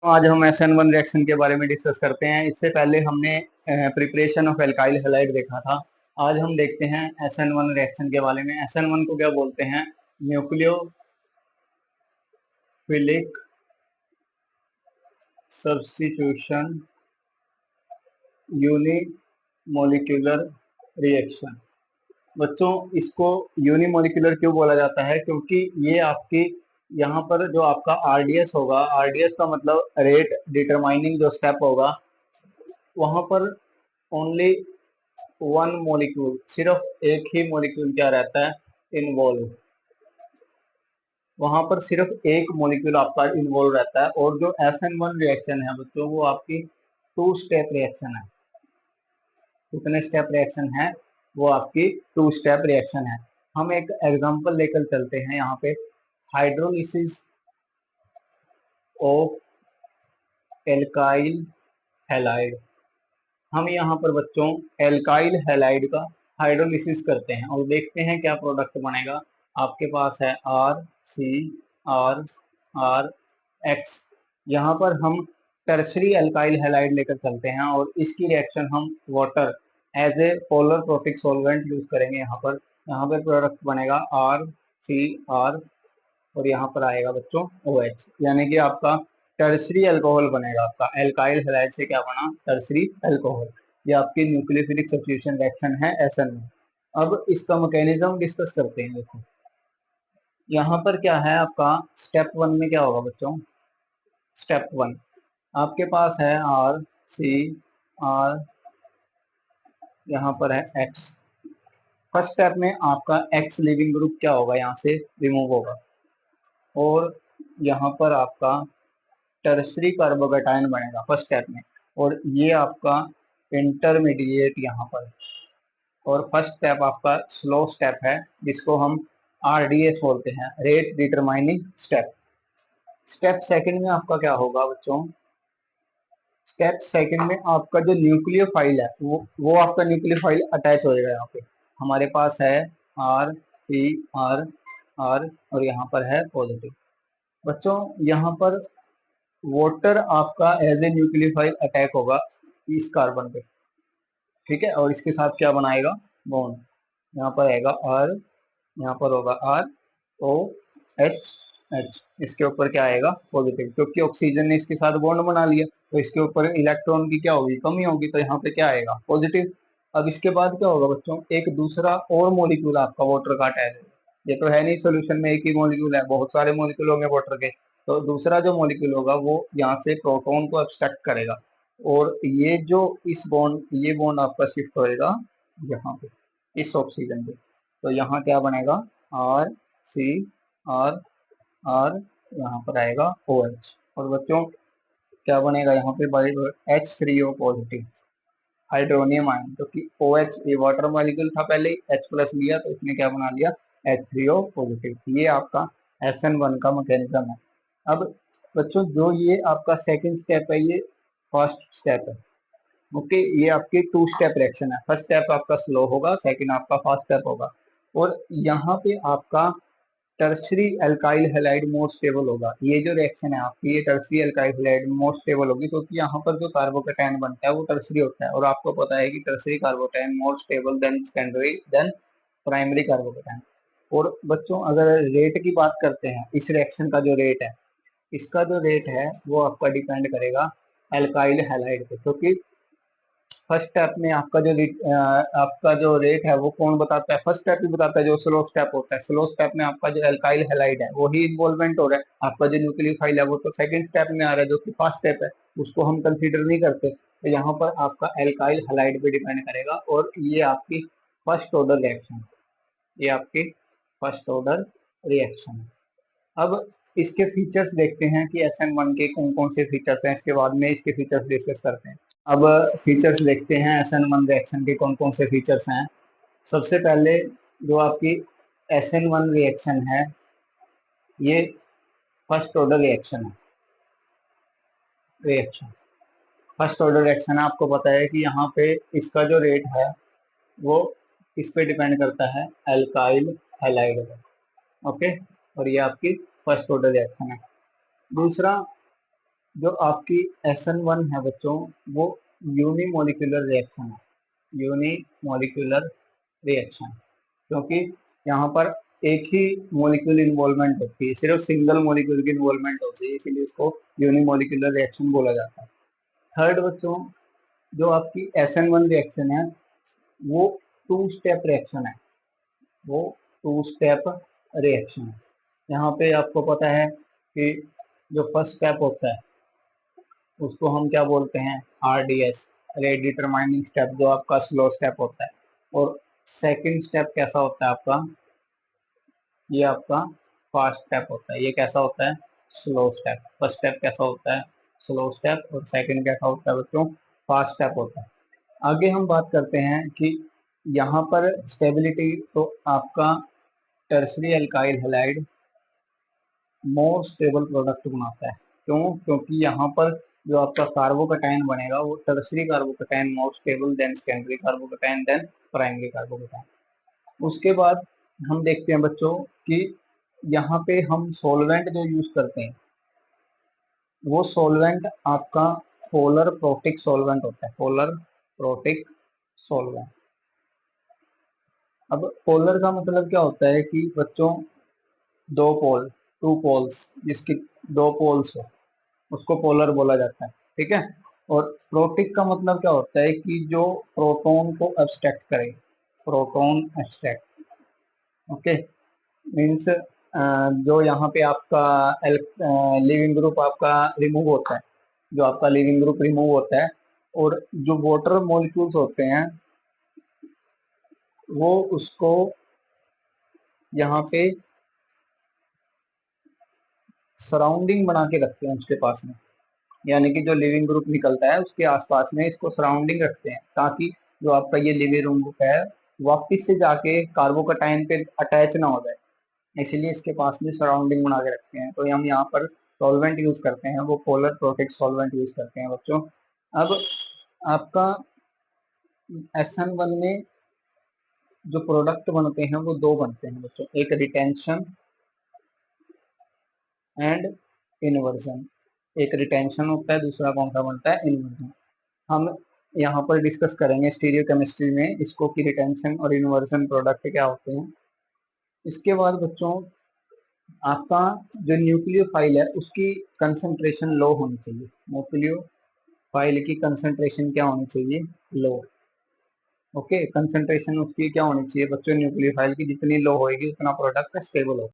तो आज हम SN1 रिएक्शन के बारे में डिस्कस करते हैं। इससे पहले हमने प्रिपरेशन ऑफ एल्काइल हैलाइड देखा था। आज हम देखते हैं SN1 रिएक्शन के बारे में। SN1 को क्या बोलते हैं? Nucleophilic substitution unimolecular reaction. बच्चों, इसको यूनिमोलिकुलर क्यों बोला जाता है? क्योंकि ये आपकी यहाँ पर जो आपका RDS होगा, RDS का मतलब रेट डिटरमाइनिंग जो स्टेप होगा, वहां पर ओनली वन मॉलिक्यूल, सिर्फ एक ही मॉलिक्यूल क्या रहता है? इन्वॉल्व। वहां पर सिर्फ एक मॉलिक्यूल आपका इन्वॉल्व रहता है। और जो SN1 रिएक्शन है बच्चों, वो आपकी टू स्टेप रिएक्शन है। कितने स्टेप रिएक्शन है? वो आपकी टू स्टेप रिएक्शन है। हम एक एग्जांपल लेकर चलते हैं यहाँ पे। Hydrolysis of alkyl halide. हम यहाँ पर बच्चों एल्काइल हैलाइड का हाइड्रोलिसिस करते हैं और देखते हैं क्या प्रोडक्ट बनेगा। आपके पास है RCr यहाँ पर हम टर्सरी एल्काइल हैलाइड लेकर चलते हैं और इसकी रिएक्शन हम water as a polar protic solvent use करेंगे। यहाँ पर प्रोडक्ट बनेगा RCr और यहाँ पर आएगा बच्चों OH, यानी कि आपका टर्सरी अल्कोहल बनेगा। आपका एल्काइल हैलाइड से क्या बना? Tertiary alcohol. ये आपकी न्यूक्लियोफिलिक सब्स्टिट्यूशन रिएक्शन है SN1। अब इसका मैकेनिज्म डिस्कस करते हैं। देखो यहाँ पर क्या है आपका स्टेप 1 में क्या होगा बच्चों? स्टेप 1 आपके पास है RCr, यहाँ पर है X। फर्स्ट स्टेप में आपका X लिविंग ग्रुप क्या होगा? यहाँ से रिमूव होगा और यहाँ पर आपका टर्सरी कार्बोकेटायन बनेगा फर्स्ट स्टेप में। और ये आपका इंटरमीडिएट यहाँ पर। और फर्स्ट स्टेप आपका स्लो स्टेप है, जिसको हम RDS बोलते हैं, rate determining step. Step second में आपका क्या होगा बच्चों? स्टेप सेकंड में आपका जो न्यूक्लियोफाइल है वो आपका न्यूक्लियोफाइल अटैच हो जाएगा। यहाँ पे हमारे पास है RCr और यहाँ पर है पॉजिटिव। बच्चों यहाँ पर वाटर आपका एज ए न्यूक्लियोफाइल अटैक होगा इस कार्बन पे, ठीक है। और इसके साथ क्या बनाएगा? बॉन्ड। यहाँ पर आएगा R, यहाँ पर होगा ROH। इसके ऊपर क्या आएगा? पॉजिटिव, क्योंकि ऑक्सीजन ने इसके साथ बॉन्ड बना लिया तो इसके ऊपर इलेक्ट्रॉन की क्या होगी? कमी होगी, तो यहाँ पे क्या आएगा? पॉजिटिव। अब इसके बाद क्या होगा बच्चों? एक दूसरा और मॉलिक्यूल आपका वाटर का अटैच है। ये तो है नहीं सोल्यूशन में एक ही मॉलिक्यूल है, बहुत सारे मॉलिक्यूल होंगे वाटर के। तो दूसरा जो मॉलिक्यूल होगा वो यहाँ से प्रोटॉन को अब्स्ट्रैक्ट करेगा और ये जो ये बॉन्ड आपका शिफ्ट होएगा यहाँ पे इस ऑक्सीजन पे। तो यहाँ क्या बनेगा? RCr, यहाँ पर आएगा OH। और बच्चों क्या बनेगा यहाँ पे? By H3O positive hydronium ion, क्योंकि OH ये वाटर मॉलिक्यूल था पहले ही, H+ लिया तो इसने क्या बना लिया? H3O positive. ये आपका SN1 का मैकेनिज्म है। अब बच्चों जो ये आपका सेकंड स्टेप है, ये फर्स्ट स्टेप है। ओके, ये आपकी टू स्टेप रिएक्शन है। फर्स्ट स्टेप आपका स्लो होगा, सेकंड आपका फास्ट स्टेप होगा। और यहाँ पे आपका tertiary alkyl halide more stable होगा। ये जो रिएक्शन है आपकी, ये tertiary alkyl halide more stable होगी, क्योंकि यहाँ पर जो कार्बोकेटायन बनता है वो टर्सरी होता है। और आपको पता है कि tertiary carbocation more stable than secondary than primary carbocation. और बच्चों अगर रेट की बात करते हैं, इस रिएक्शन का जो रेट है, इसका जो रेट है वो आपका डिपेंड करेगा अल्काइल हैलाइड पे। क्योंकि फर्स्ट स्टेप में आपका जो रेट है वो कौन बताता है? फर्स्ट स्टेप ही बताता है, जो स्लो स्टेप होता है। स्लो स्टेप में आपका जो एल्काइल हैलाइड है वो ही इन्वॉल्वमेंट हो रहा है। आपका जो न्यूक्लियोफाइल है वो तो सेकंड स्टेप में आ रहा है, जो कि फर्स्ट स्टेप है, उसको हम कंसीडर नहीं करते। तो यहाँ पर आपका एल्काइल हैलाइड पे डिपेंड करेगा। और ये आपकी फर्स्ट ऑर्डर रिएक्शन, ये आपकी फर्स्ट ऑर्डर रिएक्शन। अब इसके फीचर्स देखते हैं कि SN1 के कौन कौन से फीचर्स हैं। इसके बाद में इसके फीचर्स डिस्कस करते हैं। अब फीचर्स देखते हैं SN1 रिएक्शन के कौन कौन से फीचर्स हैं। सबसे पहले जो आपकी SN1 रिएक्शन है, ये first order reaction first order reaction है। आपको पता है कि यहाँ पे इसका जो रेट है वो इस पे डिपेंड करता है, एल्काइल हैलाइड पे। ओके, और ये आपकी फर्स्ट ऑर्डर रिएक्शन है। दूसरा, जो आपकी SN1 है बच्चों, वो यूनिमोलिकुलर रिएक्शन है, यूनिमोलिकुलर रिएक्शन, क्योंकि यहाँ पर एक ही मॉलिक्यूल इन्वॉल्वमेंट होती है, सिर्फ सिंगल मॉलिक्यूल की इन्वॉल्वमेंट होती है, इसीलिए इसको यूनिमोलिकुलर रिएक्शन बोला जाता है। थर्ड बच्चों, जो आपकी SN1 रिएक्शन है वो 2 स्टेप रिएक्शन है, वो 2 स्टेप रिएक्शन है। यहाँ पे आपको पता है कि जो फर्स्ट स्टेप होता है उसको हम क्या बोलते हैं, RDS, रेट डिटरमाइनिंग स्टेप, जो आपका स्लो स्टेप होता है। और सेकंड स्टेप कैसा होता है आपका, ये आपका फास्ट स्टेप होता है। ये कैसा होता है, स्लो स्टेप। फर्स्ट स्टेप कैसा होता है, स्लो स्टेप, और सेकंड कैसा होता है बच्चों, फास्ट स्टेप होता है। आगे हम बात करते हैं कि यहाँ पर स्टेबिलिटी तो आपका tertiary alkyl halide more stable product बनाता है। क्यों, क्योंकि यहाँ पर जो आपका कार्बोकैटायन बनेगा वो tertiary carbocation more stable than secondary carbocation than primary carbocation. उसके बाद हम देखते हैं बच्चों कि यहाँ पे हम सॉल्वेंट जो यूज करते हैं वो सॉल्वेंट आपका पोलर प्रोटिक सॉल्वेंट होता है, पोलर प्रोटिक सॉल्वेंट। अब पोलर का मतलब क्या होता है कि बच्चों, दो पोल, 2 पोल्स, जिसकी 2 पोल्स हो उसको पोलर बोला जाता है, ठीक है। और प्रोटिक का मतलब क्या होता है कि जो प्रोटॉन को एब्स्ट्रैक्ट करे, प्रोटॉन एब्स्ट्रैक्ट, ओके। मीन्स जो यहाँ पे आपका लिविंग ग्रुप आपका रिमूव होता है, जो आपका लिविंग ग्रुप रिमूव होता है, और जो वाटर मॉलिक्यूल्स होते हैं वो उसको यहाँ पे सराउंडिंग बना के रखते हैं उसके पास में, यानी कि जो लिविंग ग्रुप निकलता है उसके आसपास में इसको सराउंडिंग रखते हैं, ताकि जो आपका ये लिविंग ग्रुप है वापिस से जाके कार्बोकैटायन पे अटैच ना हो जाए, इसलिए इसके पास में सराउंडिंग बना के रखते हैं। तो हम यहाँ पर सॉल्वेंट यूज करते हैं, वो पोलर प्रोटिक सॉल्वेंट यूज करते हैं बच्चों। अब आपका SN1 में जो प्रोडक्ट बनते हैं वो दो बनते हैं बच्चों, एक रिटेंशन एंड इन्वर्जन। एक रिटेंशन होता है, दूसरा कौन सा बनता है, इन्वर्जन। हम यहाँ पर डिस्कस करेंगे स्टीरियोकेमिस्ट्री में इसको कि रिटेंशन और इन्वर्जन प्रोडक्ट क्या होते हैं। इसके बाद बच्चों आपका जो न्यूक्लियोफाइल है उसकी कंसंट्रेशन लो होनी चाहिए, न्यूक्लियोफाइल की कंसंट्रेशन क्या होनी चाहिए, लो, ओके। कंसंट्रेशन उसकी क्या होनी चाहिए बच्चों, न्यूक्लियोफाइल की जितनी लो होगी उतना प्रोडक्ट स्टेबल होगा।